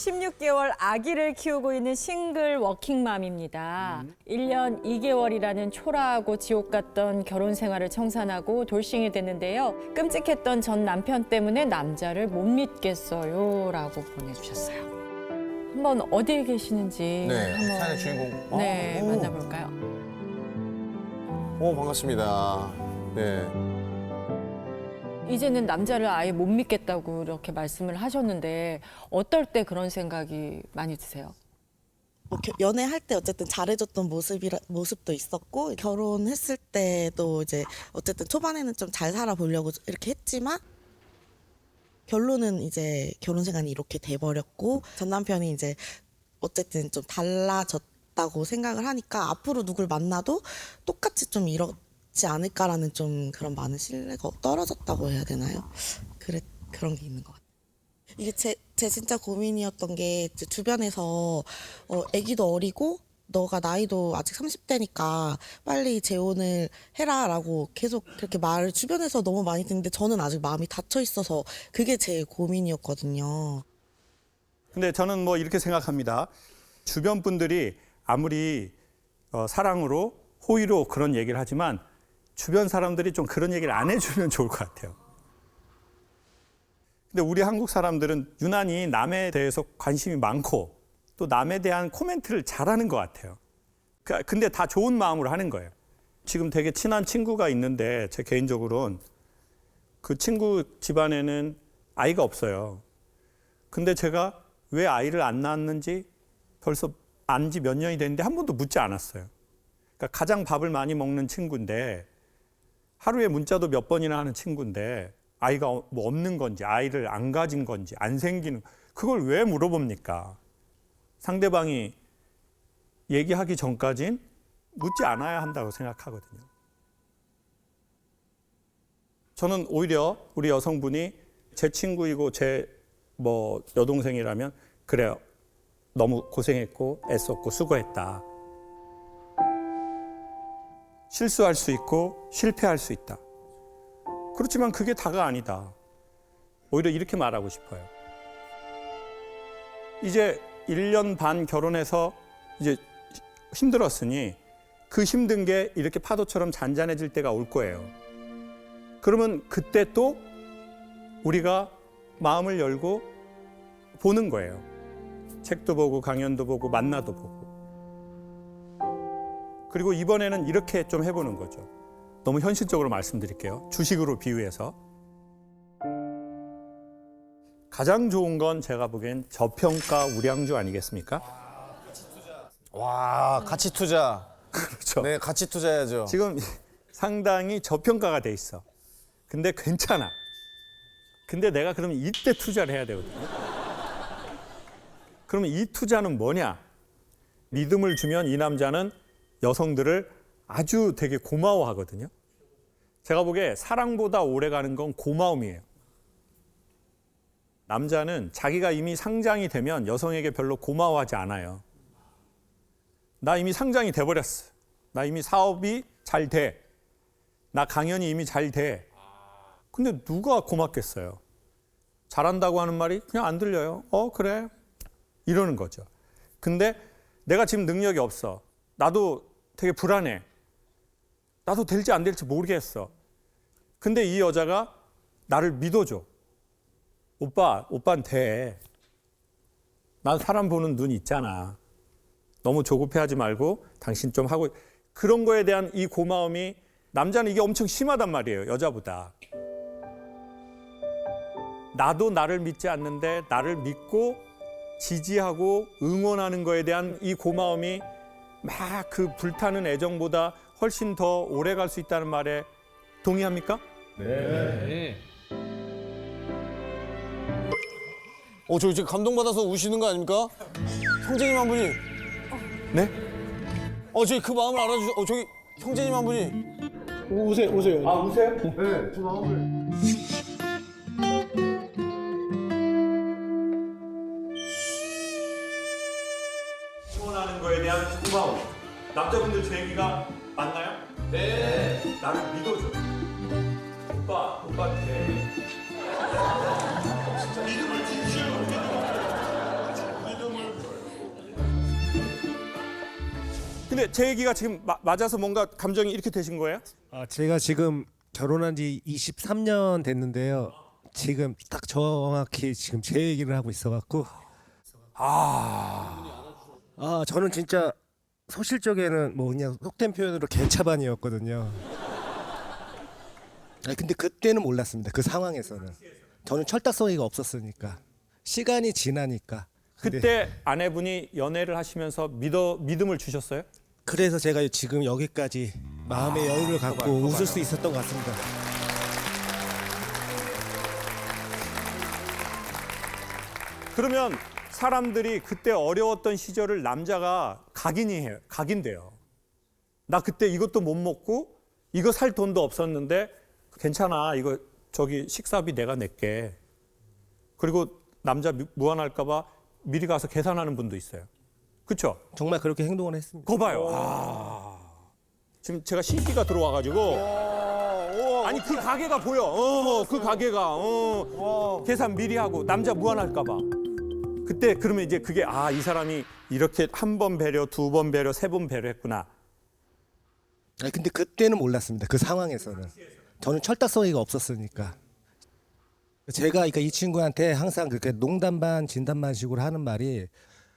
16개월 아기를 키우고 있는 싱글 워킹맘입니다. 1년 2개월이라는 초라하고 지옥 같던 결혼 생활을 청산하고 돌싱이 됐는데요. 끔찍했던 전 남편 때문에 남자를 못 믿겠어요 라고 보내주셨어요. 한번 어디에 계시는지 네, 한번 사연의 주인공. 네, 오. 만나볼까요? 반갑습니다. 네. 이제는 남자를 아예 못 믿겠다고 이렇게 말씀을 하셨는데 어떨 때 그런 생각이 많이 드세요? 뭐 연애할 때 어쨌든 잘해줬던 모습도 있었고 결혼했을 때도 이제 어쨌든 초반에는 좀 잘 살아보려고 이렇게 했지만 결론은 이제 결혼 생활이 이렇게 돼버렸고 전 남편이 이제 어쨌든 좀 달라졌다고 생각을 하니까 앞으로 누굴 만나도 똑같이 좀 이렇지 않을까라는 좀 그런 많은 신뢰가 떨어졌다고 해야 되나요? 그런 게 있는 것 같아요. 이게 제 진짜 고민이었던 게 이제 주변에서 아기도 어리고 너가 나이도 아직 30대니까 빨리 재혼을 해라라고 계속 그렇게 말을 주변에서 너무 많이 듣는데 저는 아직 마음이 닫혀 있어서 그게 제일 고민이었거든요. 근데 저는 뭐 이렇게 생각합니다. 주변 분들이 아무리 사랑으로 호의로 그런 얘기를 하지만 주변 사람들이 좀 그런 얘기를 안 해주면 좋을 것 같아요. 근데 우리 한국 사람들은 유난히 남에 대해서 관심이 많고 또 남에 대한 코멘트를 잘하는 것 같아요. 근데 다 좋은 마음으로 하는 거예요. 지금 되게 친한 친구가 있는데 제 개인적으로는 그 친구 집안에는 아이가 없어요. 근데 제가 왜 아이를 안 낳았는지 벌써 안 지 몇 년이 됐는데 한 번도 묻지 않았어요. 그러니까 가장 밥을 많이 먹는 친구인데 하루에 문자도 몇 번이나 하는 친구인데 아이가 뭐 없는 건지 아이를 안 가진 건지 안 생기는 그걸 왜 물어봅니까? 상대방이 얘기하기 전까진 묻지 않아야 한다고 생각하거든요. 저는 오히려 우리 여성분이 제 친구이고 제 뭐 여동생이라면 그래요. 너무 고생했고 애썼고 수고했다. 실수할 수 있고 실패할 수 있다. 그렇지만 그게 다가 아니다. 오히려 이렇게 말하고 싶어요. 이제 1년 반 결혼해서 이제 힘들었으니 그 힘든 게 이렇게 파도처럼 잔잔해질 때가 올 거예요. 그러면 그때 또 우리가 마음을 열고 보는 거예요. 책도 보고 강연도 보고 만나도 보고. 그리고 이번에는 이렇게 좀 해보는 거죠. 너무 현실적으로 말씀드릴게요. 주식으로 비유해서. 가장 좋은 건 제가 보기엔 저평가 우량주 아니겠습니까? 와, 가치 투자. 그렇죠. 네, 가치 투자해야죠. 지금 상당히 저평가가 돼 있어. 근데 괜찮아. 근데 내가 그러면 이때 투자를 해야 되거든요. 그러면 이 투자는 뭐냐? 믿음을 주면 이 남자는 여성들을 아주 되게 고마워하거든요. 제가 보기에 사랑보다 오래 가는 건 고마움이에요. 남자는 자기가 이미 상장이 되면 여성에게 별로 고마워하지 않아요. 나 이미 상장이 돼버렸어. 나 이미 사업이 잘 돼. 나 강연이 이미 잘 돼. 근데 누가 고맙겠어요? 잘한다고 하는 말이 그냥 안 들려요. 그래. 이러는 거죠. 근데 내가 지금 능력이 없어. 나도 되게 불안해. 나도 될지 안 될지 모르겠어. 근데 이 여자가 나를 믿어줘. 오빠는 돼. 난 사람 보는 눈 있잖아. 너무 조급해하지 말고 당신 좀 하고. 그런 거에 대한 이 고마움이 남자는 이게 엄청 심하단 말이에요. 여자보다. 나도 나를 믿지 않는데 나를 믿고 지지하고 응원하는 거에 대한 이 고마움이 막 그 불타는 애정보다 훨씬 더 오래 갈 수 있다는 말에 동의합니까? 네. 저 지금 감동받아서 우시는 거 아닙니까? 형제님 한 분이. 네? 저기 그 마음을 저기 형제님 한 분이. 오세요. 아, 우세요? 네, 저 마음을. 응원하는 거에 대한 고마움. 남자분들 제 얘기가 맞나요? 네. 나를 믿어줘. 오빠한테. 진짜 믿음을 주시는 겁니다. 근데 제 얘기가 지금 맞아서 뭔가 감정이 이렇게 되신 거예요? 제가 지금 결혼한 지 23년 됐는데요. 지금 딱 정확히 지금 제 얘기를 하고 있어갖고 저는 진짜 소실적에는 뭐 그냥 속된 표현으로 개차반이었거든요. 근데 그때는 몰랐습니다. 그 상황에서는 저는 철딱서니가 없었으니까 시간이 지나니까. 그때 아내분이 연애를 하시면서 믿음을 주셨어요? 그래서 제가 지금 여기까지 마음의 여유를 갖고 웃을 수 있었던 것 같습니다. 그러면 사람들이 그때 어려웠던 시절을 남자가 각인돼요. 나 그때 이것도 못 먹고 이거 살 돈도 없었는데 괜찮아. 이거 저기 식사비 내가 낼게. 그리고 남자 무안할까 봐 미리 가서 계산하는 분도 있어요. 그렇죠? 정말 그렇게 행동을 했습니다. 거 봐요. 지금 제가 신기가 들어와가지고 아니 그 가게가 보여. 그 가게가 계산 미리 하고 남자 무안할까 봐. 그때 그러면 이제 그게 이 사람이 이렇게 한 번 배려, 두 번 배려, 세 번 배려했구나. 근데 그때는 몰랐습니다. 그 상황에서는 저는 철딱서니가 없었으니까. 제가 그러니까 이 친구한테 항상 그렇게 농담 반 진담 반 식으로 하는 말이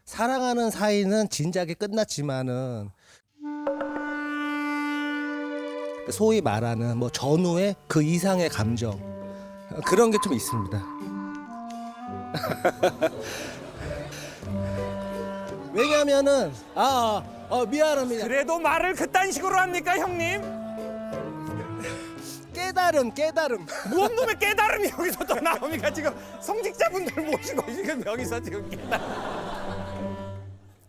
사랑하는 사이는 진작에 끝났지만은 소위 말하는 뭐 전후의 그 이상의 감정 그런 게 좀 있습니다. 왜냐하면은 미안합니다. 그래도 말을 그딴 식으로 합니까 형님? 깨달음. 뭔 놈의 깨달음이 여기서 또 나옵니까? 지금 성직자분들 모시고 지금 여기서 지금 깨달음.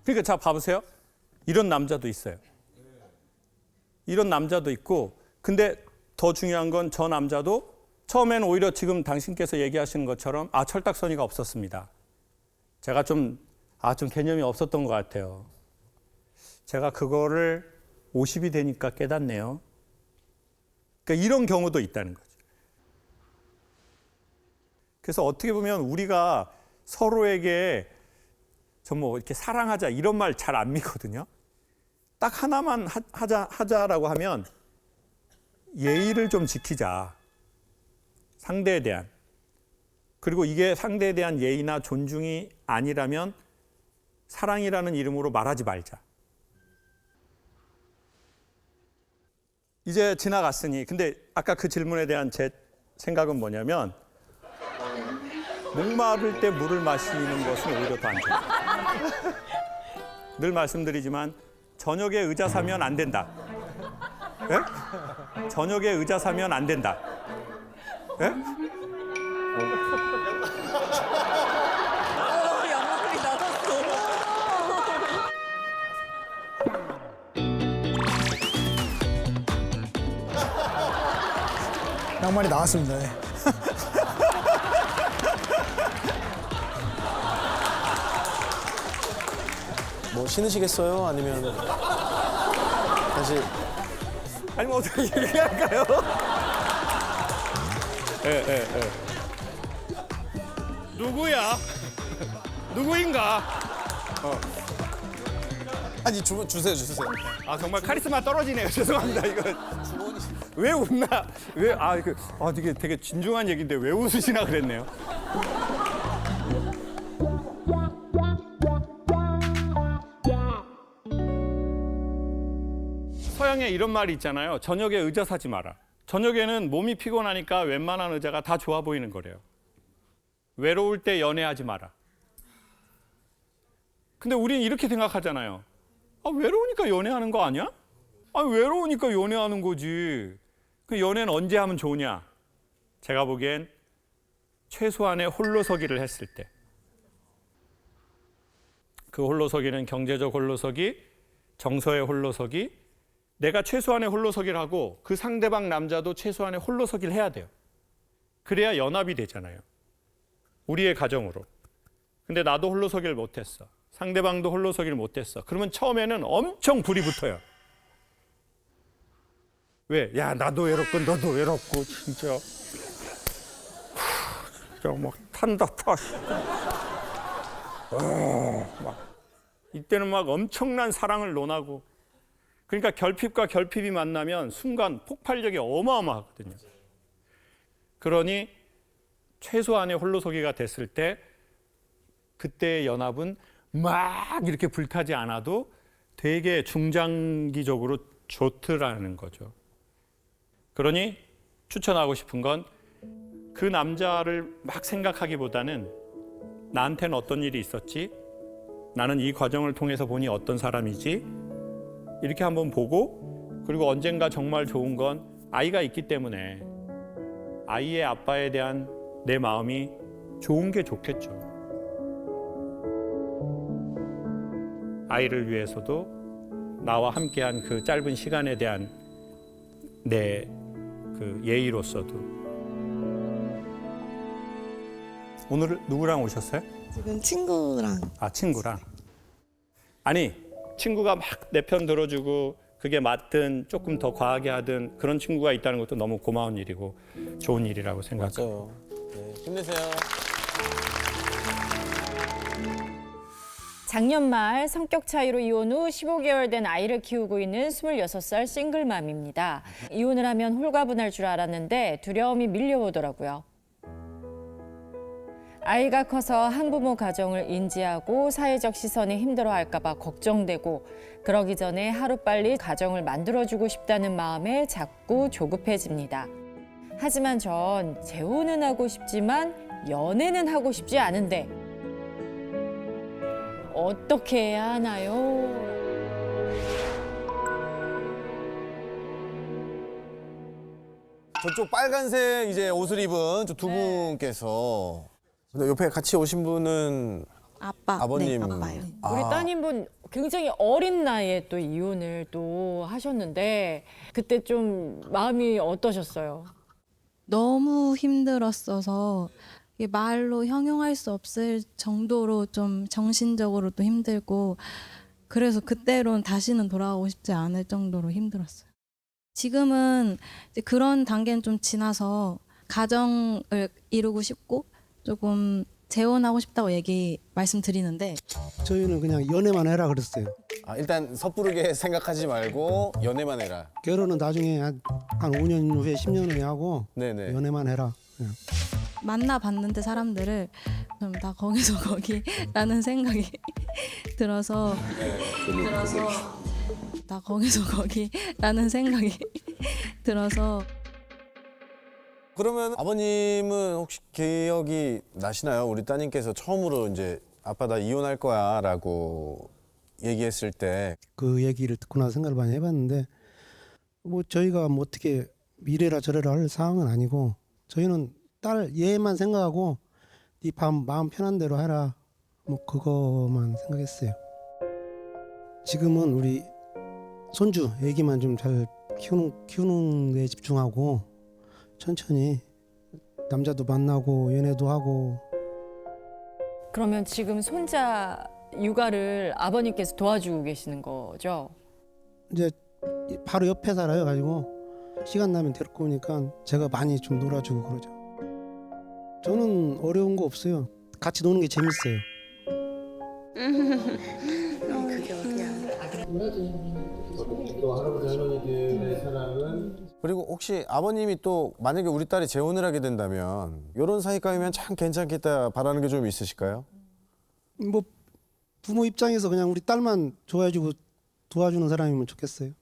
그러니까 자 봐보세요. 이런 남자도 있어요. 이런 남자도 있고 근데 더 중요한 건 저 남자도 처음에는 오히려 지금 당신께서 얘기하시는 것처럼 철딱서니가 없었습니다. 제가 좀 개념이 없었던 것 같아요. 제가 그거를 50이 되니까 깨닫네요. 그러니까 이런 경우도 있다는 거죠. 그래서 어떻게 보면 우리가 서로에게 뭐 이렇게 사랑하자 이런 말 잘 안 믿거든요. 딱 하나만 하자라고 하면 예의를 좀 지키자. 상대에 대한. 그리고 이게 상대에 대한 예의나 존중이 아니라면 사랑이라는 이름으로 말하지 말자. 이제 지나갔으니 근데 아까 그 질문에 대한 제 생각은 뭐냐면 목마를 때 물을 마시는 것은 오히려 더 안 좋다. 늘 말씀드리지만 저녁에 의자 사면 안 된다. 예? 저녁에 의자 사면 안 된다. 예? 영혼이 나섰어. 양말이 나왔습니다. 네. 뭐 신으시겠어요? 아니면 다시 아니 뭐 어떻게 얘기할까요? 예. 누구야? 누구인가? 아니 주세요. 정말 카리스마 떨어지네요. 죄송합니다. 이거 왜 웃나? 이게 되게 진중한 얘기인데 왜 웃으시나 그랬네요. 서양에 이런 말이 있잖아요. 저녁에 의자 사지 마라. 저녁에는 몸이 피곤하니까 웬만한 의자가 다 좋아 보이는 거래요. 외로울 때 연애하지 마라. 근데 우린 이렇게 생각하잖아요. 외로우니까 연애하는 거 아니야? 외로우니까 연애하는 거지. 그 연애는 언제 하면 좋으냐? 제가 보기엔 최소한의 홀로서기를 했을 때. 그 홀로서기는 경제적 홀로서기, 정서의 홀로서기, 내가 최소한의 홀로서기를 하고 그 상대방 남자도 최소한의 홀로서기를 해야 돼요. 그래야 연합이 되잖아요. 우리의 가정으로. 근데 나도 홀로서기를 못했어. 상대방도 홀로서기를 못했어. 그러면 처음에는 엄청 불이 붙어요. 왜? 야, 나도 외롭고 너도 외롭고 진짜. 진짜 막 탄다 타. 막 이때는 막 엄청난 사랑을 논하고 그러니까 결핍과 결핍이 만나면 순간 폭발력이 어마어마하거든요. 그러니 최소한의 홀로서기가 됐을 때 그때의 연합은 막 이렇게 불타지 않아도 되게 중장기적으로 좋더라는 거죠. 그러니 추천하고 싶은 건 그 남자를 막 생각하기보다는 나한테는 어떤 일이 있었지? 나는 이 과정을 통해서 보니 어떤 사람이지? 이렇게 한번 보고, 그리고 언젠가 정말 좋은 건 아이가 있기 때문에 아이의 아빠에 대한 내 마음이 좋은 게 좋겠죠. 아이를 위해서도 나와 함께한 그 짧은 시간에 대한 내 그 예의로서도. 오늘 누구랑 오셨어요? 지금 친구랑 아, 친구랑. 아니, 친구가 막 내 편 들어주고 그게 맞든 조금 더 과하게 하든 그런 친구가 있다는 것도 너무 고마운 일이고 좋은 일이라고 생각해요. 맞아요. 네, 힘내세요. 작년 말 성격 차이로 이혼 후 15개월 된 아이를 키우고 있는 26살 싱글맘입니다. 이혼을 하면 홀가분할 줄 알았는데 두려움이 밀려오더라고요. 아이가 커서 한부모 가정을 인지하고 사회적 시선에 힘들어할까 봐 걱정되고, 그러기 전에 하루빨리 가정을 만들어주고 싶다는 마음에 자꾸 조급해집니다. 하지만 전 재혼은 하고 싶지만 연애는 하고 싶지 않은데 어떻게 해야 하나요? 저쪽 빨간색 이제 옷을 입은 저 두 분께서 근데 옆에 같이 오신 분은 아버님. 네, 아빠요. 우리 따님분 굉장히 어린 나이에 또 이혼을 또 하셨는데 그때 좀 마음이 어떠셨어요? 너무 힘들었어서 이게 말로 형용할 수 없을 정도로 좀 정신적으로도 힘들고, 그래서 그때로는 다시는 돌아가고 싶지 않을 정도로 힘들었어요. 지금은 이제 그런 단계는 좀 지나서 가정을 이루고 싶고 조금 재혼하고 싶다고 말씀드리는데, 저희는 그냥 연애만 해라 그랬어요. 아, 일단 섣부르게 생각하지 말고 연애만 해라. 결혼은 나중에 한 5년 후에 10년 후에 하고 네네. 연애만 해라. 그냥. 만나봤는데 사람들을 좀 다 거기서 거기라는 생각이 들어서 나 거기서 거기라는 생각이 들어서. 그러면 아버님은 혹시 기억이 나시나요? 우리 따님께서 처음으로 이제 아빠 나 이혼할 거야라고 얘기했을 때 그 얘기를 듣고 나서 생각을 많이 해봤는데 뭐 저희가 뭐 어떻게 미래라 저래라 할 상황은 아니고 저희는 딸 얘만 생각하고 네 마음 편한 대로 해라 뭐 그거만 생각했어요. 지금은 우리 손주 애기만 좀 잘 키우는 데 집중하고 천천히 남자도 만나고 연애도 하고. 그러면 지금 손자 육아를 아버님께서 도와주고 계시는 거죠? 이제 바로 옆에 살아요 가지고 시간 나면 데리고 오니까 제가 많이 좀 놀아주고 그러죠. 저는 어려운 거 없어요. 같이 노는 게 재밌어요. 그게 어디야? 그리고 혹시 아버님이 또 만약에 우리 딸이 재혼을 하게 된다면 이런 사이감이면 참 괜찮겠다 바라는 게 좀 있으실까요? 뭐 부모 입장에서 그냥 우리 딸만 좋아해주고 도와주는 사람이면 좋겠어요.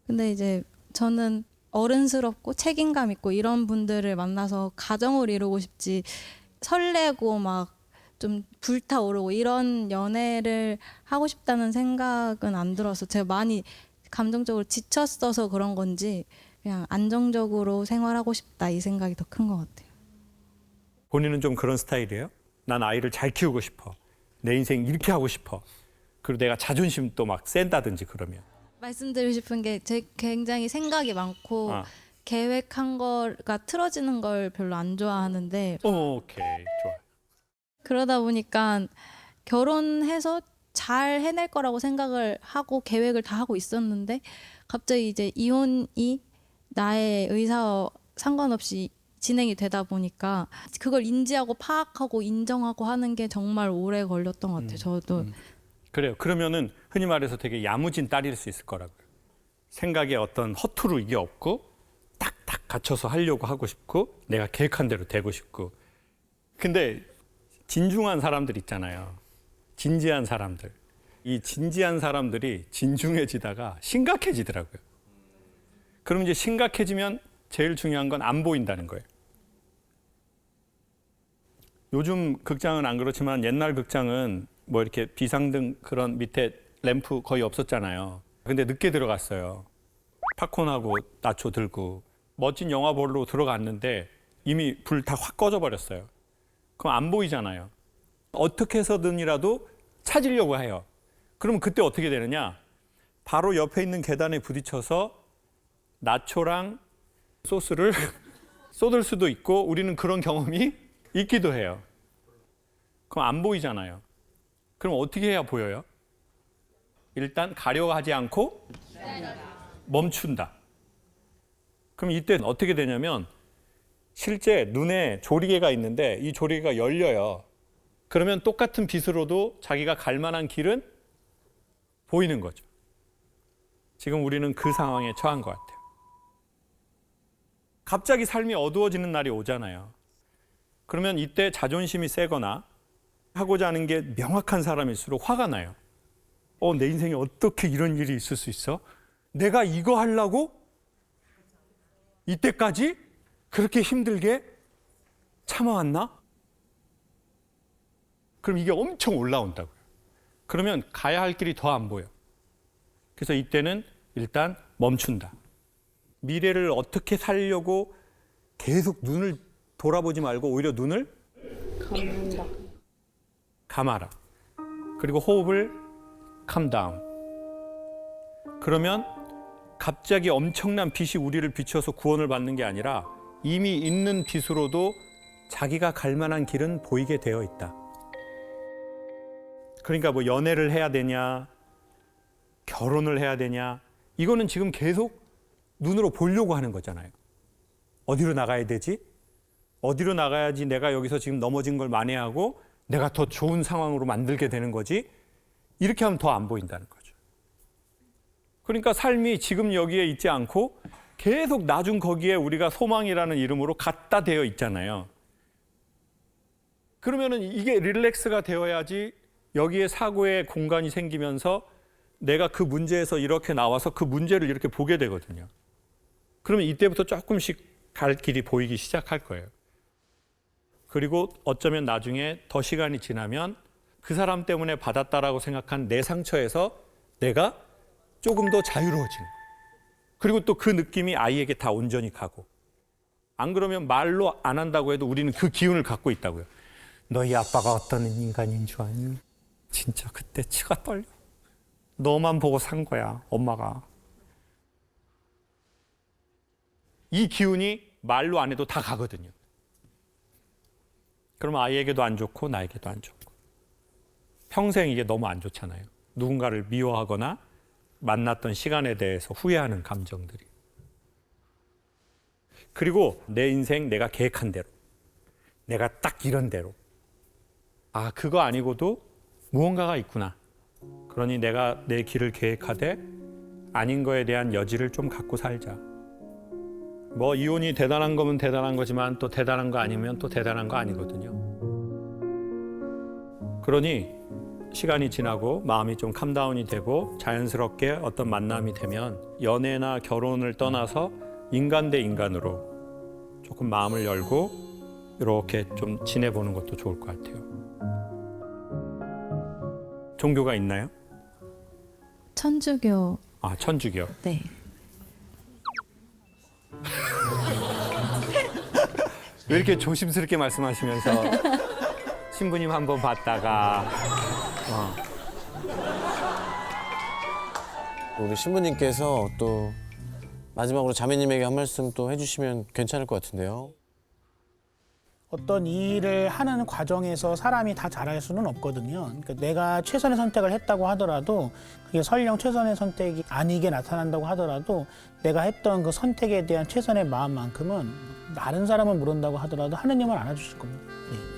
근데 이제 저는 어른스럽고 책임감 있고 이런 분들을 만나서 가정을 이루고 싶지, 설레고 막 좀 불타오르고 이런 연애를 하고 싶다는 생각은 안 들어서 제가 많이 감정적으로 지쳤어서 그런 건지 그냥 안정적으로 생활하고 싶다 이 생각이 더 큰 것 같아요. 본인은 좀 그런 스타일이에요? 난 아이를 잘 키우고 싶어. 내 인생 이렇게 하고 싶어. 그리고 내가 자존심도 막 센다든지 그러면. 말씀드리고 싶은 게 제 굉장히 생각이 많고 계획한 거가 틀어지는 걸 별로 안 좋아하는데, 오케이, 좋아. 그러다 보니까 결혼해서 잘 해낼 거라고 생각을 하고 계획을 다 하고 있었는데 갑자기 이제 이혼이 나의 의사와 상관없이 진행이 되다 보니까 그걸 인지하고 파악하고 인정하고 하는 게 정말 오래 걸렸던 것 같아요. 저도 그래요. 그러면은 흔히 말해서 되게 야무진 딸일 수 있을 거라고요. 생각에 어떤 허투루 이게 없고 딱딱 갖춰서 하려고 하고 싶고 내가 계획한 대로 되고 싶고. 근데 진중한 사람들 있잖아요. 진지한 사람들. 이 진지한 사람들이 진중해지다가 심각해지더라고요. 그럼 이제 심각해지면 제일 중요한 건 안 보인다는 거예요. 요즘 극장은 안 그렇지만 옛날 극장은 뭐 이렇게 비상등 그런 밑에 램프 거의 없었잖아요. 근데 늦게 들어갔어요. 팝콘하고 나초 들고 멋진 영화 보러 들어갔는데 이미 불 다 확 꺼져 버렸어요. 그럼 안 보이잖아요. 어떻게 해서든이라도 찾으려고 해요. 그러면 그때 어떻게 되느냐? 바로 옆에 있는 계단에 부딪혀서 나초랑 소스를 쏟을 수도 있고 우리는 그런 경험이 있기도 해요. 그럼 안 보이잖아요. 그럼 어떻게 해야 보여요? 일단 가려고 하지 않고 멈춘다. 그럼 이때 어떻게 되냐면 실제 눈에 조리개가 있는데 이 조리개가 열려요. 그러면 똑같은 빛으로도 자기가 갈 만한 길은 보이는 거죠. 지금 우리는 그 상황에 처한 것 같아요. 갑자기 삶이 어두워지는 날이 오잖아요. 그러면 이때 자존심이 세거나 하고자 하는 게 명확한 사람일수록 화가 나요. 내 인생에 어떻게 이런 일이 있을 수 있어? 내가 이거 하려고 이때까지 그렇게 힘들게 참아왔나? 그럼 이게 엄청 올라온다고요. 그러면 가야 할 길이 더 안 보여. 그래서 이때는 일단 멈춘다. 미래를 어떻게 살려고 계속 눈을 돌아보지 말고 오히려 눈을 감아라. 그리고 호흡을 캄다운. 그러면 갑자기 엄청난 빛이 우리를 비춰서 구원을 받는 게 아니라 이미 있는 빛으로도 자기가 갈 만한 길은 보이게 되어 있다. 그러니까 뭐 연애를 해야 되냐, 결혼을 해야 되냐, 이거는 지금 계속 눈으로 보려고 하는 거잖아요. 어디로 나가야 되지? 어디로 나가야지 내가 여기서 지금 넘어진 걸 만회하고 내가 더 좋은 상황으로 만들게 되는 거지? 이렇게 하면 더 안 보인다는 거죠. 그러니까 삶이 지금 여기에 있지 않고 계속 나중 거기에 우리가 소망이라는 이름으로 갖다 대어 있잖아요. 그러면은 이게 릴렉스가 되어야지 여기에 사고의 공간이 생기면서 내가 그 문제에서 이렇게 나와서 그 문제를 이렇게 보게 되거든요. 그러면 이때부터 조금씩 갈 길이 보이기 시작할 거예요. 그리고 어쩌면 나중에 더 시간이 지나면 그 사람 때문에 받았다라고 생각한 내 상처에서 내가 조금 더 자유로워지는 거예요. 그리고 또 그 느낌이 아이에게 다 온전히 가고. 안 그러면 말로 안 한다고 해도 우리는 그 기운을 갖고 있다고요. 너희 아빠가 어떤 인간인 줄 아니? 진짜 그때 치가 떨려. 너만 보고 산 거야, 엄마가. 이 기운이 말로 안 해도 다 가거든요. 그러면 아이에게도 안 좋고 나에게도 안 좋고. 평생 이게 너무 안 좋잖아요. 누군가를 미워하거나 만났던 시간에 대해서 후회하는 감정들이. 그리고 내 인생 내가 계획한 대로, 내가 딱 이런 대로. 아, 그거 아니고도 무언가가 있구나. 그러니 내가 내 길을 계획하되 아닌 거에 대한 여지를 좀 갖고 살자. 뭐 이혼이 대단한 거면 대단한 거지만 또 대단한 거 아니면 또 대단한 거 아니거든요. 그러니 시간이 지나고 마음이 좀 캄다운이 되고 자연스럽게 어떤 만남이 되면 연애나 결혼을 떠나서 인간 대 인간으로 조금 마음을 열고 이렇게 좀 지내보는 것도 좋을 것 같아요. 종교가 있나요? 천주교. 아, 천주교. 네. 왜 이렇게 조심스럽게 말씀하시면서 신부님 한번 봤다가 우리 신부님께서 또 마지막으로 자매님에게 한 말씀 또 해주시면 괜찮을 것 같은데요. 어떤 일을 하는 과정에서 사람이 다 잘할 수는 없거든요. 그러니까 내가 최선의 선택을 했다고 하더라도 그게 설령 최선의 선택이 아니게 나타난다고 하더라도 내가 했던 그 선택에 대한 최선의 마음만큼은 다른 사람은 모른다고 하더라도 하느님은 알아주실 겁니다. 예.